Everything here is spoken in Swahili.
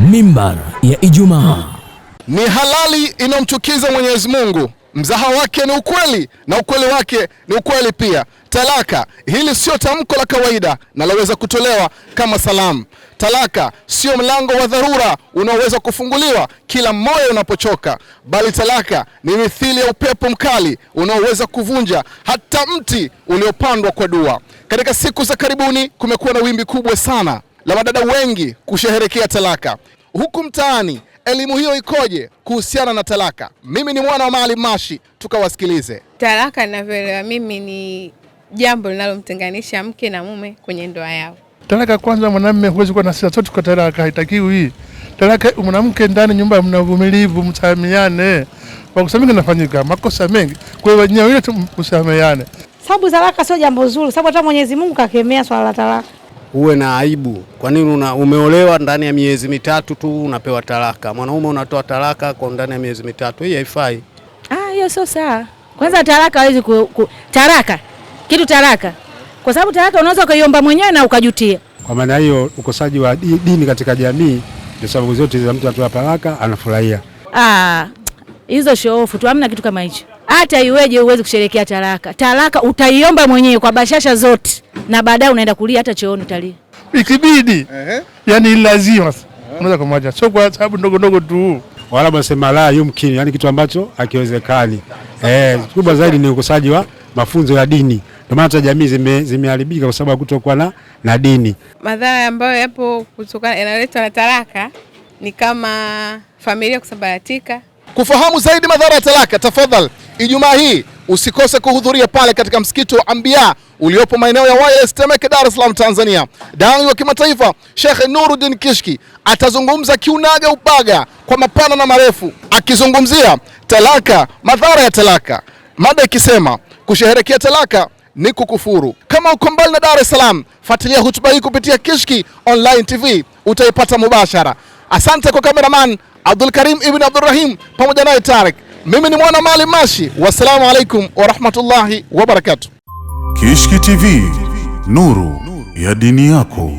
Mimbar ya Ijumaa. Ni halali inomchukiza Mwenyezi Mungu. Mzaha wake ni ukweli na ukweli wake ni ukweli pia. Talaka, hili sio tamko la kawaida na laweza kutolewa kama salamu. Talaka sio mlango wa dharura unaoweza kufunguliwa kila moyo unapochoka, bali talaka ni mithili ya upepo mkali unaoweza kuvunja hata mti uliopandwa kwa dua. Katika siku za karibuni kumekuwa na wimbi kubwa sana la madada wengi kusherehekea talaka. Huku mtaani elimu hiyo ikoje kuhusiana na talaka? Mimi ni mwana wa Maalim Mashi, tukawasikilize. Talaka ninavyoelewa mimi ni jambo linalomtenganisha mke na mume kwenye ndoa yao. Talaka kwanza, mwanamume huwezi kuwa na sisi sote kwa talaka, haitakiwi. Talaka mwanamke ndani nyumba mnavumilivu, msamiane. Kwa kusamika nafanyika makosa mengi, kwa hiyo wenyewe ile msamiane. Sababu talaka sio jambo zuri, sababu hata Mwenyezi Mungu kakemea swala la talaka. Uwe na aibu. Kwa nini umeolewa ndani ya miezi mitatu tu unapewa talaka? Mwanaume unatoa talaka kwa ndani ya miezi mitatu. Hii haifai. Hiyo sio sawa. Kwanza talaka hawezi talaka. Kwa sababu talaka unaweza kuiomba mwenyewe na ukajutia. Kwa maana hiyo ukosaji wa dini katika jamii ndio sababu zote za mtu atoa talaka anafurahia. Hizo shofu tu, hamna kitu kama hicho. Hata iweje uweze kusherehekea talaka. Talaka utaiomba mwenyewe kwa bashasha zote na baadaye unaenda kulia hata chooni utalia. Ikibidi. Yaani lazima unaweza kumwacha. Sio kwa sababu ndogo ndogo tu. Wala wasema la yumkini, yani kitu ambacho hakiwezekani. Kubwa zaidi ni ukosaji wa mafunzo ya dini. Ndio maana jamii zimeharibika kwa sababu kutokuwa na dini. Madhara ambayo yapo kutokana yanaletwa na talaka ni kama familia kusambaratika. Kufahamu zaidi madhara ya talaka, tafadhali Ijumaa hii usikose kuhudhuria pale katika msikiti wa Anbiya uliopo maeneo ya YS Temeke, Dar es Salaam, Tanzania. Dai wa kimataifa Sheikh Nuruddin Kishki atazungumza kiunaga ubaga kwa mapana na marefu akizungumzia talaka, madhara ya talaka, mada ikisema kusherehekea talaka ni kukufuru. Kama uko mbali na Dar es Salaam, fuatilia hutuba hii kupitia Kishki Online TV, utaipata mubashara. Asante kwa cameraman Abdul Karim ibn Abdurrahim pamoja naye Tarek. Mimi ni mwana Maalim Mashi. Wassalamu alaikum wa rahmatullahi wa barakatuh. Kishki TV, nuru ya dini yako.